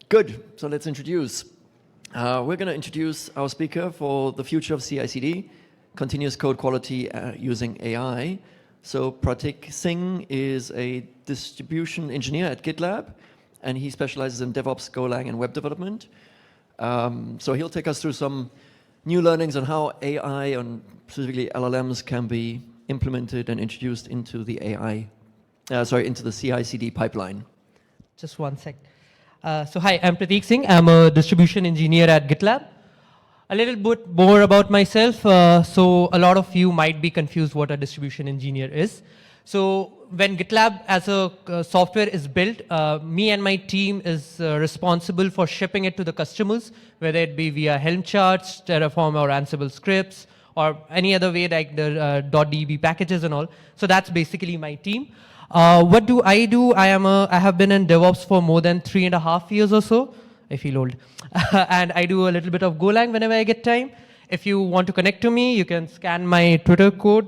Good. So let's introduce. We're going to introduce our speaker for the future of CI/CD, continuous code quality using AI. So Pratik Singh is a distribution engineer at GitLab, and he specializes in DevOps, Golang, and web development. So he'll take us through some new learnings on how AI, and specifically LLMs, can be implemented and introduced into the into the CI/CD pipeline. Just one sec. So hi, I'm Pratik Singh. I'm a distribution engineer at GitLab. A little bit more about myself. So a lot of you might be confused what a distribution engineer is. So when GitLab as a software is built, me and my team is responsible for shipping it to the customers, whether it be via Helm charts, Terraform or Ansible scripts, or any other way like the .db packages and all. So that's basically my team. What do? I have been in DevOps for more than 3.5 years or so. I feel old. And I do a little bit of Golang whenever I get time. If you want to connect to me, you can scan my Twitter code,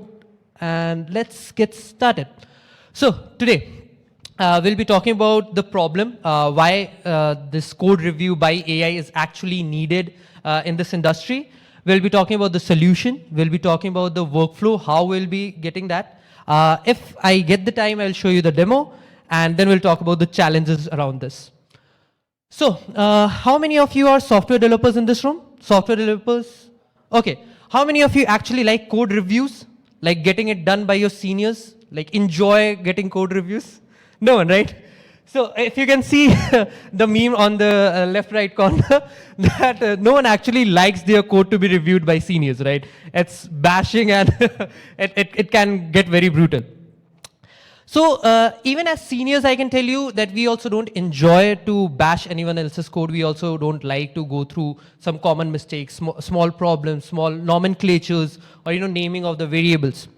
and let's get started. So today, we'll be talking about the problem, why this code review by AI is actually needed in this industry. We'll be talking about the solution. We'll be talking about the workflow, how we'll be getting that. If I get the time, I'll show you the demo, and then we'll talk about the challenges around this. So, how many of you are software developers in this room? Software developers? Okay. How many of you actually like code reviews? Like getting it done by your seniors? Like enjoy getting code reviews? No one, right? So, if you can see the meme on the left-right corner, that no one actually likes their code to be reviewed by seniors, right? It's bashing and it can get very brutal. So even as seniors, I can tell you that we also don't enjoy to bash anyone else's code. We also don't like to go through some common mistakes, small problems, small nomenclatures, or naming of the variables.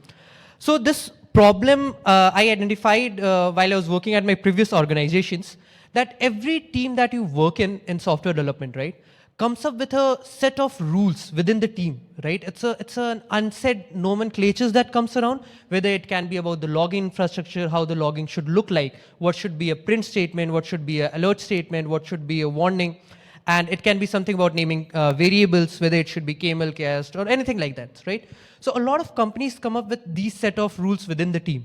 So this problem I identified while I was working at my previous organizations, that every team that you work in software development, right, comes up with a set of rules within the team, right? It's an unsaid nomenclatures that comes around, whether it can be about the logging infrastructure, how the logging should look like, what should be a print statement, what should be an alert statement, what should be a warning, and it can be something about naming variables, whether it should be camel cast or anything like that, right? So a lot of companies come up with these set of rules within the team.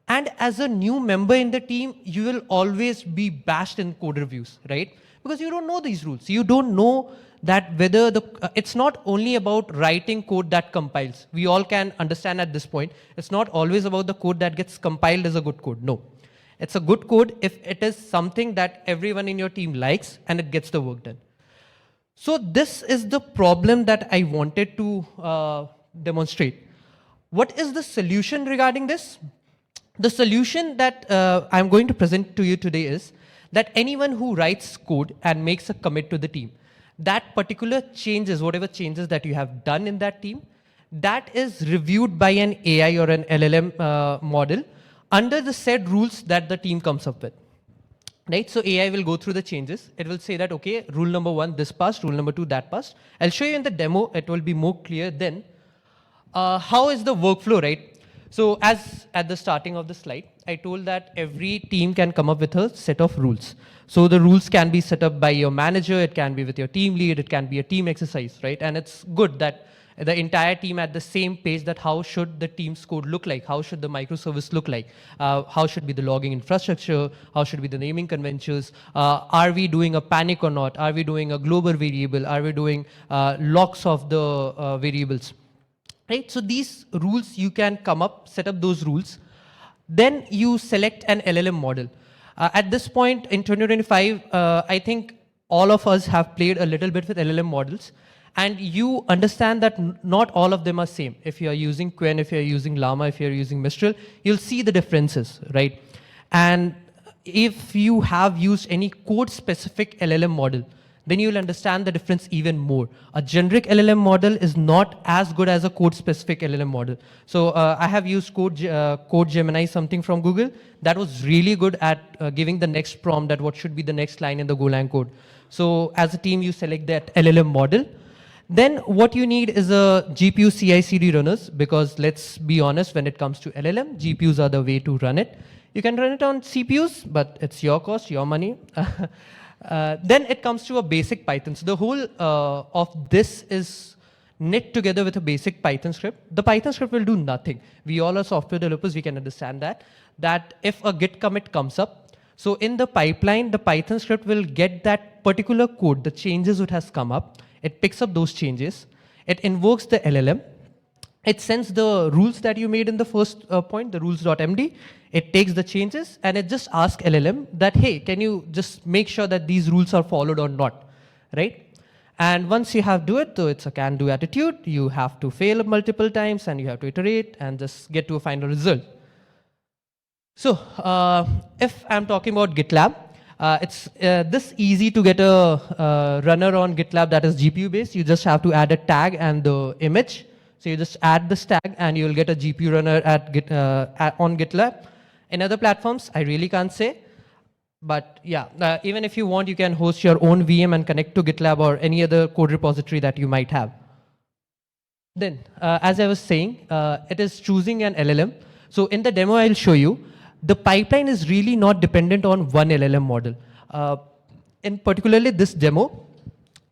And as a new member in the team, you will always be bashed in code reviews, right? Because you don't know these rules. You don't know that whether it's not only about writing code that compiles. We all can understand at this point, it's not always about the code that gets compiled as a good code. No. It's a good code if it is something that everyone in your team likes and it gets the work done. So this is the problem that I wanted to demonstrate. What is the solution regarding this? The solution that I'm going to present to you today is that anyone who writes code and makes a commit to the team, that particular changes, whatever changes that you have done in that team, that is reviewed by an AI or an LLM model under the said rules that the team comes up with. Right? So AI will go through the changes. It will say that, okay, rule number 1, this passed, rule number 2, that passed. I'll show you in the demo, it will be more clear then. How is the workflow, right? So as at the starting of the slide, I told that every team can come up with a set of rules. So the rules can be set up by your manager, it can be with your team lead, it can be a team exercise, right? And it's good that the entire team at the same page, that how should the team's code look like? How should the microservice look like? How should be the logging infrastructure? How should be the naming conventions? Are we doing a panic or not? Are we doing a global variable? Are we doing locks of the variables? Right, so these rules you can come up, set up those rules. Then you select an LLM model. At this point in 2025, I think all of us have played a little bit with LLM models, and you understand that not all of them are same. If you are using Qwen, if you are using Llama, if you are using Mistral, you'll see the differences, right? And if you have used any code-specific LLM model, then you will understand the difference even more. A generic LLM model is not as good as a code-specific LLM model. So I have used Code Gemini, something from Google. That was really good at giving the next prompt, that what should be the next line in the Golang code. So as a team, you select that LLM model. Then what you need is a GPU CI/CD runners, because let's be honest, when it comes to LLM, GPUs are the way to run it. You can run it on CPUs, but it's your cost, your money. Then it comes to a basic Python. So the whole of this is knit together with a basic Python script. The Python script will do nothing. We all are software developers, we can understand that. That if a git commit comes up, so in the pipeline, the Python script will get that particular code, the changes which has come up. It picks up those changes. It invokes the LLM. It sends the rules that you made in the first point, the rules.md. It takes the changes and it just asks LLM that, hey, can you just make sure that these rules are followed or not, right? And once you have do it, so it's a can-do attitude, you have to fail multiple times and you have to iterate and just get to a final result. So if I'm talking about GitLab, it's this easy to get a runner on GitLab that is GPU based. You just have to add a tag and the image. So you just add this tag and you'll get a GPU runner on GitLab. In other platforms, I really can't say. But yeah, even if you want, you can host your own VM and connect to GitLab or any other code repository that you might have. Then, as I was saying, it is choosing an LLM. So in the demo, I'll show you. The pipeline is really not dependent on one LLM model. In particularly this demo,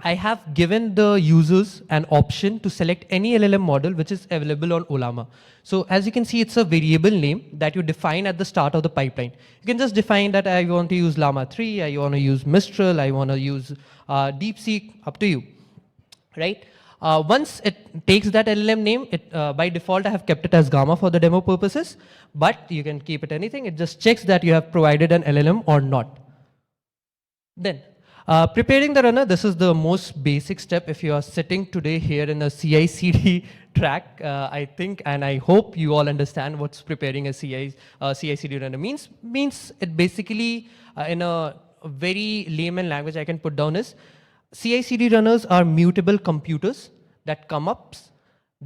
I have given the users an option to select any LLM model which is available on Ollama. So as you can see, it's a variable name that you define at the start of the pipeline. You can just define that I want to use Llama 3, I want to use Mistral, I want to use DeepSeek, up to you, right? Once it takes that LLM name, by default I have kept it as Gamma for the demo purposes, but you can keep it anything. It just checks that you have provided an LLM or not. Then, preparing the runner, this is the most basic step if you are sitting today here in a CI/CD track, I think, and I hope you all understand what's preparing a CI/CD runner means. Means it basically, in a very layman language I can put down is, CI/CD runners are mutable computers that come up,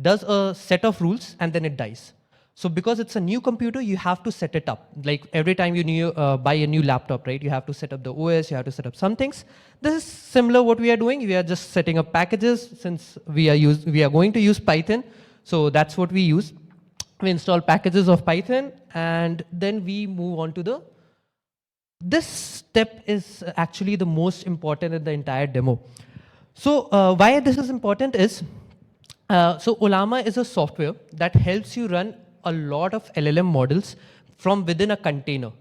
does a set of rules, and then it dies. So because it's a new computer, you have to set it up. Like every time you buy a new laptop, right? You have to set up the OS, you have to set up some things. This is similar what we are doing. We are just setting up packages since we are going to use Python. So that's what we use. We install packages of Python and then we move on to this step is actually the most important in the entire demo. So why this is important is, so Ollama is a software that helps you run a lot of LLM models from within a container.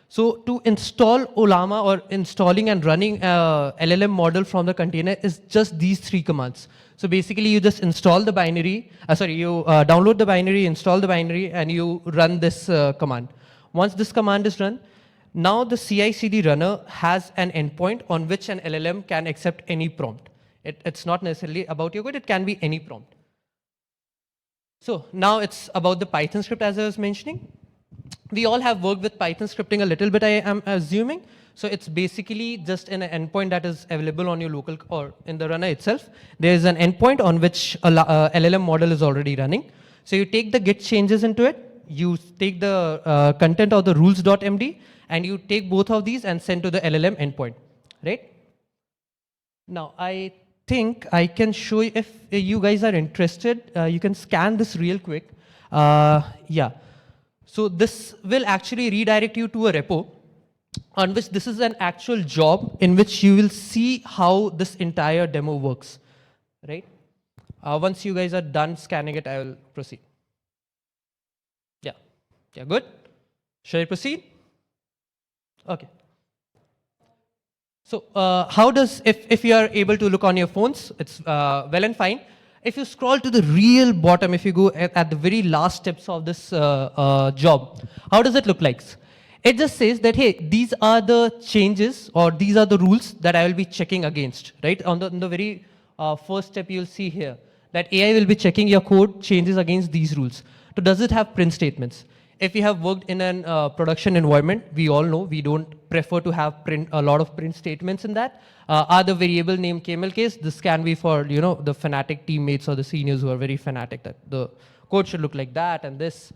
So to install Ollama or installing and running a LLM model from the container is just these 3 commands. So basically you just install the binary, you download the binary, install the binary, and you run this command. Once this command is run, now the CI/CD runner has an endpoint on which an LLM can accept any prompt. It's not necessarily about your code, it can be any prompt. So now it's about the Python script as I was mentioning. We all have worked with Python scripting a little bit, I am assuming. So it's basically just an endpoint that is available on your local or in the runner itself. There is an endpoint on which a LLM model is already running. So you take the git changes into it, you take the content of the rules.md, and you take both of these and send to the LLM endpoint, right? Now, I think I can show you, if you guys are interested, you can scan this real quick. Yeah. So this will actually redirect you to a repo on which this is an actual job in which you will see how this entire demo works, right? Once you guys are done scanning it, I will proceed. Yeah. Yeah, good? Shall I proceed? Okay. So how does, if you are able to look on your phones, it's well and fine. If you scroll to the real bottom, if you go at the very last steps of this job, how does it look like? It just says that, hey, these are the changes or these are the rules that I will be checking against, right? On the very first step, you'll see here that AI will be checking your code changes against these rules. So does it have print statements? If you have worked in a production environment, we all know we don't prefer to have a lot of print statements in that. Are the variable name camel case? This can be for the fanatic teammates or the seniors who are very fanatic that the code should look like that and this.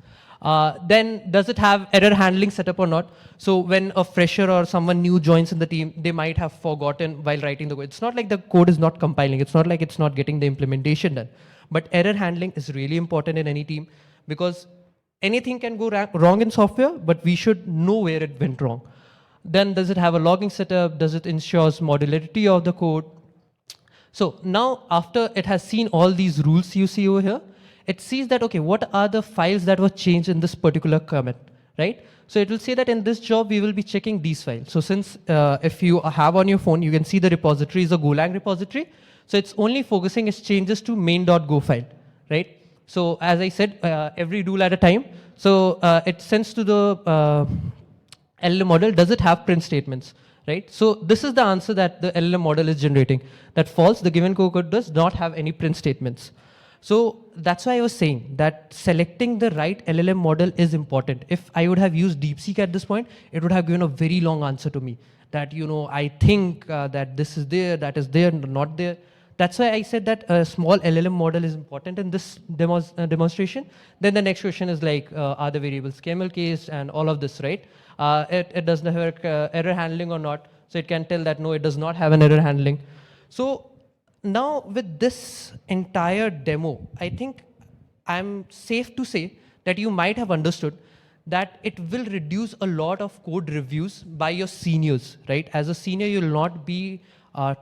Then does it have error handling setup or not? So when a fresher or someone new joins in the team, they might have forgotten while writing the code. It's not like the code is not compiling. It's not like it's not getting the implementation done. But error handling is really important in any team because anything can go wrong in software, but we should know where it went wrong. Then does it have a logging setup? Does it ensures modularity of the code? So now after it has seen all these rules you see over here, it sees that, okay, what are the files that were changed in this particular commit, right? So it will say that in this job, we will be checking these files. So since if you have on your phone, you can see the repository is a Golang repository. So it's only focusing its changes to main.go file, right? So as I said, every rule at a time. So it sends to the LLM model, does it have print statements, right? So this is the answer that the LLM model is generating. That false, the given code does not have any print statements. So that's why I was saying that selecting the right LLM model is important. If I would have used DeepSeek at this point, it would have given a very long answer to me. That, I think that this is there, that is there, not there. That's why I said that a small LLM model is important in this demonstration. Then the next question is like, are the variables camel case and all of this, right? It does not have error handling or not. So it can tell that, no, it does not have an error handling. So now with this entire demo, I think I'm safe to say that you might have understood that it will reduce a lot of code reviews by your seniors, right? As a senior, you'll not be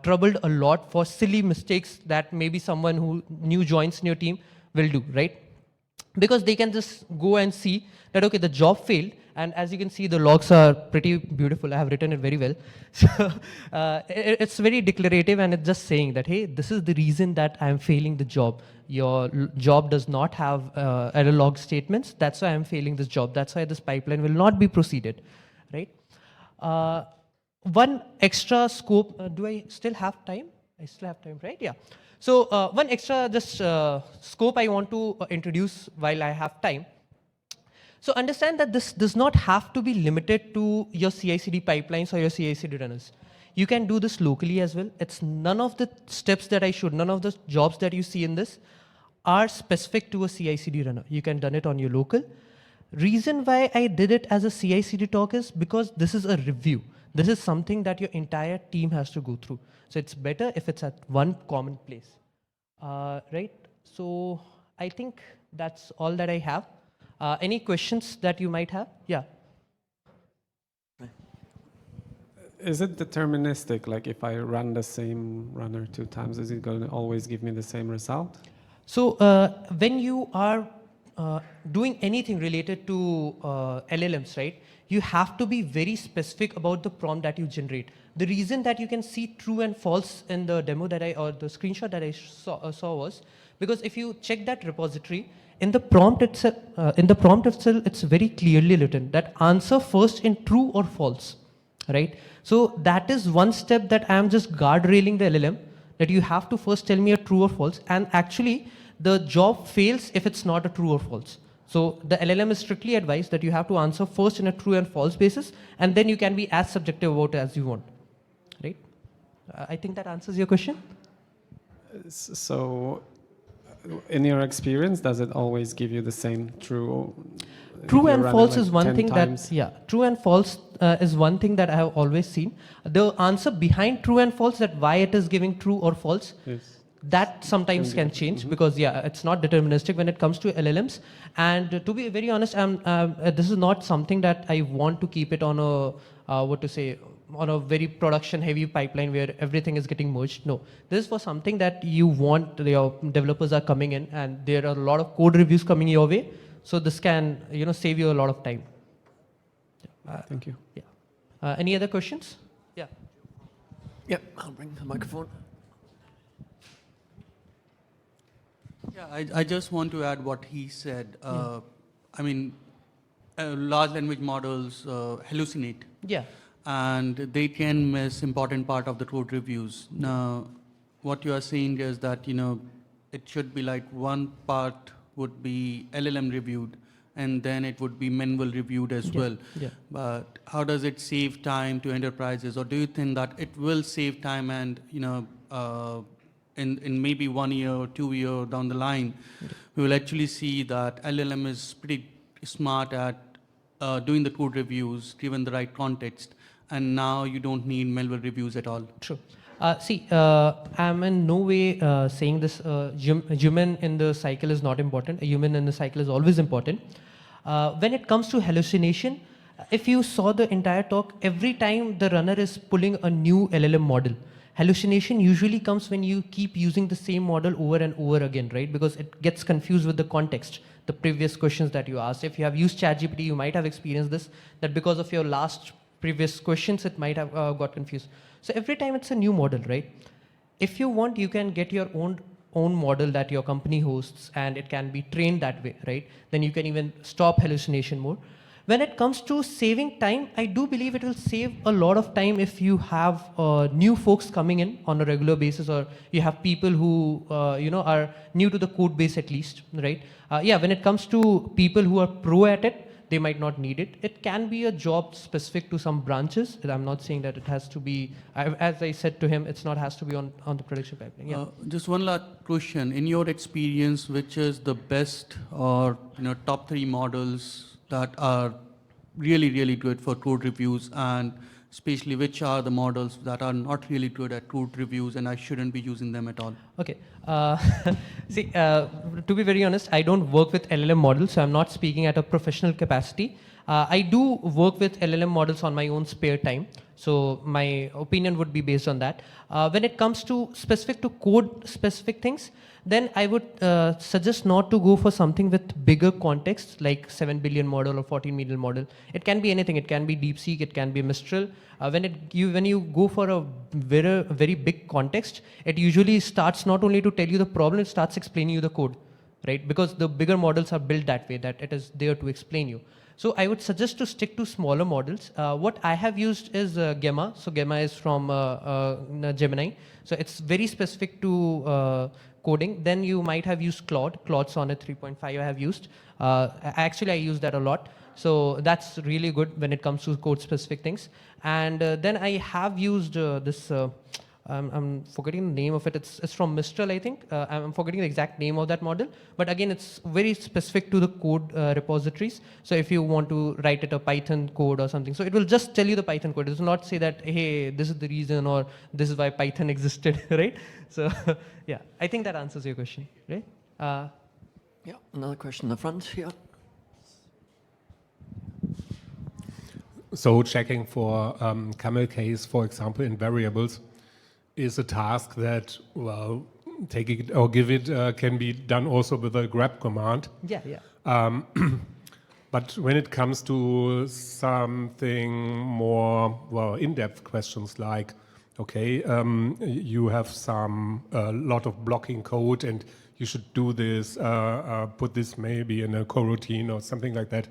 troubled a lot for silly mistakes that maybe someone who new joins in your team will do, right? Because they can just go and see that, okay, the job failed. And as you can see, the logs are pretty beautiful. I have written it very well. So it's very declarative, and it's just saying that, hey, this is the reason that I'm failing the job. Your job does not have error log statements. That's why I'm failing this job. That's why this pipeline will not be proceeded, right? One extra scope, do I still have time? I still have time, right? Yeah. So one extra just scope I want to introduce while I have time. So understand that this does not have to be limited to your CI/CD pipelines or your CI/CD runners. You can do this locally as well. It's none of the steps that I showed, none of the jobs that you see in this are specific to a CI/CD runner. You can done it on your local. Reason why I did it as a CI/CD talk is because this is a review. This is something that your entire team has to go through. So it's better if it's at one common place, right? So I think that's all that I have. Any questions that you might have? Yeah. Is it deterministic? Like if I run the same runner 2 times, is it going to always give me the same result? So when you are doing anything related to LLMs, right, you have to be very specific about the prompt that you generate. The reason that you can see true and false in the demo that or the screenshot that I saw was because if you check that repository, in the prompt itself, it's very clearly written that answer first in true or false, right? So that is one step that I am just guardrailing the LLM, that you have to first tell me a true or false, and actually the job fails if it's not a true or false. So the LLM is strictly advised that you have to answer first in a true and false basis, and then you can be as subjective about it as you want, right? I think that answers your question. So in your experience, does it always give you the same true? True and false is one thing that, yeah, true and false is one thing that I have always seen. The answer behind true and false, that why it is giving true or false, yes, that sometimes can change because, yeah, it's not deterministic when it comes to LLMs. And to be very honest, this is not something that I want to keep it on a, on a very production heavy pipeline where everything is getting merged. No, this is for something that you want, your developers are coming in and there are a lot of code reviews coming your way. So this can, save you a lot of time. Thank you. Yeah. Any other questions? Yeah. Yeah, I'll bring the microphone. Yeah, I just want to add what he said. I mean, large language models hallucinate. Yeah. And they can miss important part of the code reviews. Now, what you are saying is that, it should be like one part would be LLM reviewed, and then it would be manual reviewed as well. Yeah. But how does it save time to enterprises, or do you think that it will save time and, in maybe 1 year or 2 years down the line, we will actually see that LLM is pretty smart at doing the code reviews, given the right context, and now you don't need manual reviews at all? True. See, I'm in no way saying this human in the cycle is not important. A human in the cycle is always important. When it comes to hallucination, if you saw the entire talk, every time the runner is pulling a new LLM model, hallucination usually comes when you keep using the same model over and over again, right? Because it gets confused with the context, the previous questions that you asked. If you have used ChatGPT, you might have experienced this, that because of your last previous questions, it might have got confused. So every time it's a new model, right? If you want, you can get your own model that your company hosts, and it can be trained that way, right? Then you can even stop hallucination more. When it comes to saving time, I do believe it will save a lot of time if you have new folks coming in on a regular basis, or you have people who are new to the code base at least, right? Yeah, when it comes to people who are pro at it, they might not need it. It can be a job specific to some branches. I'm not saying that it has to be, as I said to him, it's not has to be on the production pipeline. Yeah. Just one last question. In your experience, which is the best or top 3 models that are really, really good for code reviews, and especially which are the models that are not really good at code reviews and I shouldn't be using them at all? Okay. See, to be very honest, I don't work with LLM models, so I'm not speaking at a professional capacity. I do work with LLM models on my own spare time, so my opinion would be based on that. When it comes to specific to code specific things, then I would suggest not to go for something with bigger context, like 7 billion model or 14 million model. It can be anything. It can be DeepSeek, it can be Mistral. When you go for a very big context, it usually starts not only to tell you the problem, it starts explaining you the code, right? Because the bigger models are built that way, that it is there to explain you. So I would suggest to stick to smaller models. What I have used is Gemma. So Gemma is from Gemini. So it's very specific to coding. Then you might have used Claude. Claude Sonnet 3.5 I have used. Actually, I use that a lot. So that's really good when it comes to code specific things. And then I have used this, I'm forgetting the name of it. It's from Mistral, I think. I'm forgetting the exact name of that model. But again, it's very specific to the code repositories. So if you want to write it a Python code or something, so it will just tell you the Python code. It will not say that, hey, this is the reason or this is why Python existed, right? So yeah, I think that answers your question, right? Yeah, another question in the front here. So checking for camel case, for example, in variables, is a task that, well, take it or give it can be done also with a grep command. Yeah, yeah. But when it comes to something more, well, in-depth questions like, okay, you have a lot of blocking code and you should do this, put this maybe in a coroutine or something like that,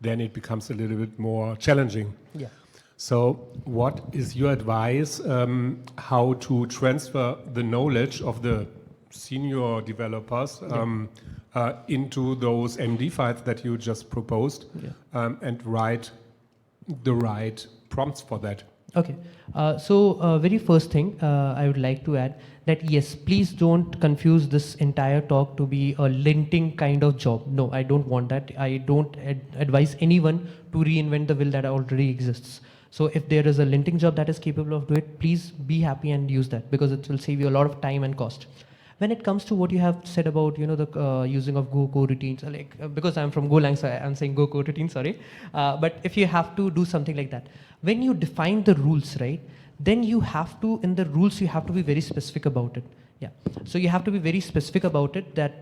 then it becomes a little bit more challenging. Yeah. So what is your advice how to transfer the knowledge of the senior developers into those MD files that you just proposed and write the right prompts for that? Okay. So very first thing I would like to add that yes, please don't confuse this entire talk to be a linting kind of job. No, I don't want that. I don't advise anyone to reinvent the wheel that already exists. So if there is a linting job that is capable of doing it, please be happy and use that, because it will save you a lot of time and cost. When it comes to what you have said about the using of Go coroutines, like because I'm from Golang, so I'm saying Go coroutine, sorry. But if you have to do something like that, when you define the rules, right, then you have to, in the rules, you have to be very specific about it. Yeah. So you have to be very specific about it that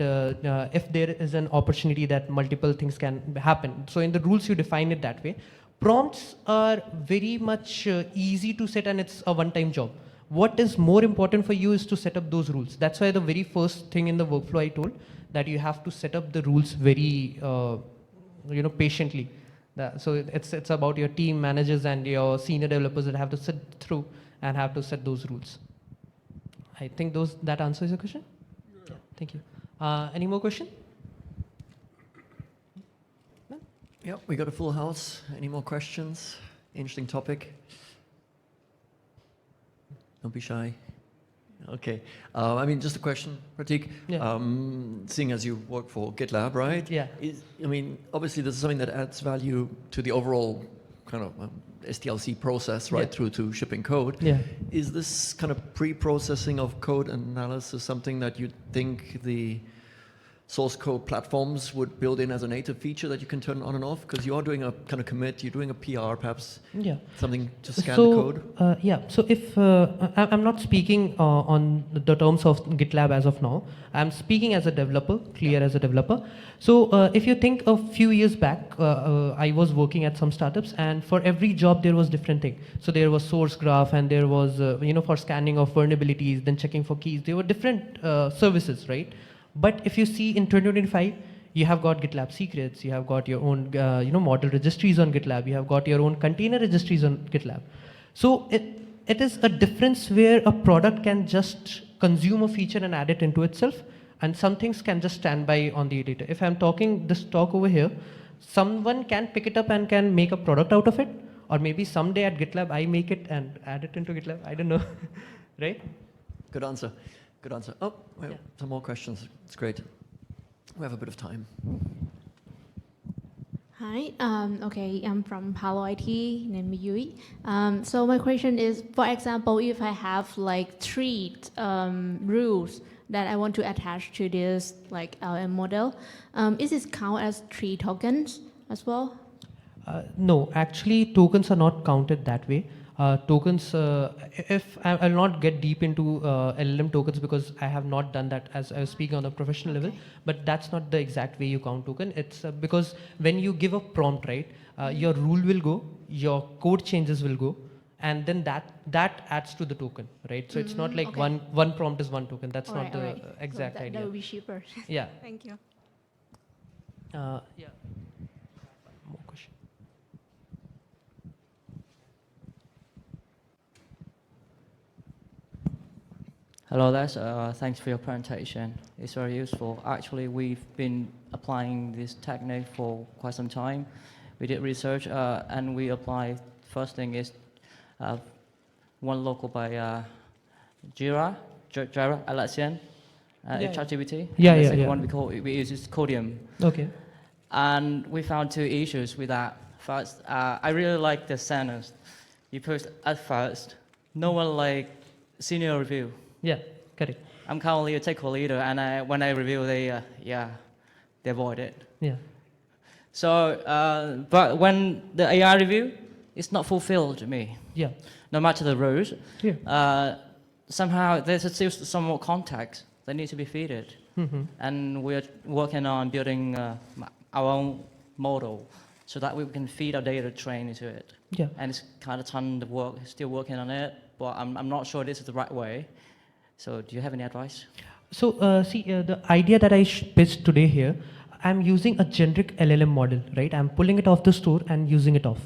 if there is an opportunity that multiple things can happen. So in the rules, you define it that way. Prompts are very much easy to set, and it's a one-time job. What is more important for you is to set up those rules. That's why the very first thing in the workflow I told that you have to set up the rules very, patiently. So it's about your team managers and your senior developers that have to sit through and have to set those rules. I think that answers your question. Yeah, thank you. Any more question? Yeah, we got a full house. Any more questions? Interesting topic. Don't be shy. Okay. Just a question, Pratik. Yeah. Seeing as you work for GitLab, right? Yeah. Obviously this is something that adds value to the overall kind of SDLC process, right, through to shipping code. Yeah. Is this kind of pre-processing of code analysis something that you think the source code platforms would build in as a native feature that you can turn on and off? Because you are doing a kind of commit, you're doing a PR, perhaps Yeah. something to scan the code. Yeah. So if I'm not speaking on the terms of GitLab as of now, I'm speaking as a developer, clear as a developer. So if you think a few years back, I was working at some startups, and for every job there was different thing. So there was source graph, and there was for scanning of vulnerabilities, then checking for keys. There were different services, right? But if you see in 2025, you have got GitLab secrets, you have got your own model registries on GitLab, you have got your own container registries on GitLab. So it is a difference where a product can just consume a feature and add it into itself, and some things can just stand by on the editor. If I'm talking this talk over here, someone can pick it up and can make a product out of it, or maybe someday at GitLab I make it and add it into GitLab, I don't know, right? Good answer. Good answer. Oh, we have some more questions. It's great. We have a bit of time. Hi, okay, I'm from Palo IT, named Yui. So my question is, for example, if I have like three rules that I want to attach to this like LM model, is this count as 3 tokens as well? No, actually tokens are not counted that way. Tokens, if I'll not get deep into LLM tokens because I have not done that as I was speaking on a professional level, but that's not the exact way you count token. It's because when you give a prompt, right, your rule will go, your code changes will go, and then that adds to the token, right? So it's not like one prompt is one token. That's not the exact idea. That would be cheaper. Yeah. Thank you. Yeah. More question. Hello there, thanks for your presentation. It's very useful. Actually, we've been applying this technique for quite some time. We did research and we applied, first thing is one local by Jira, Atlassian, ChatGPT. Yeah, the yeah, second yeah. one we use is Codium. Okay. And we found 2 issues with that. First, I really like the sentence. You put at first, no one like senior review. Yeah, correct. I'm currently a technical leader, and when I review, they avoid it. Yeah. So, but when the AI review, it's not fulfilled to me. Yeah. No matter the rules, Yeah. somehow there's still some more context that needs to be fed. And we're working on building our own model so that we can feed our data train into it. Yeah. And it's kind of ton of work, still working on it, but I'm not sure this is the right way. So do you have any advice? So the idea that I pitched today here, I'm using a generic LLM model, right? I'm pulling it off the store and using it off.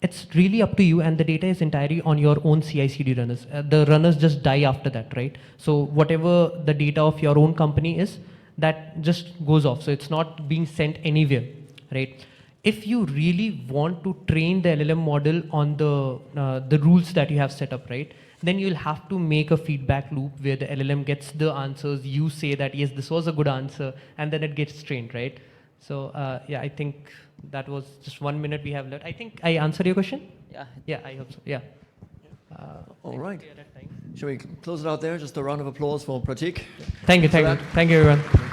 It's really up to you, and the data is entirely on your own CI/CD runners. The runners just die after that, right? So whatever the data of your own company is, that just goes off. So it's not being sent anywhere, right? If you really want to train the LLM model on the rules that you have set up, right, then you'll have to make a feedback loop where the LLM gets the answers, you say that, yes, this was a good answer, and then it gets trained, right? So yeah, I think that was just 1 minute we have left. I think I answered your question? Yeah. Yeah, I hope so, yeah. All right. Shall we close it out there? Just a round of applause for Pratik. Thank you, For thank you. that. Thank you, everyone.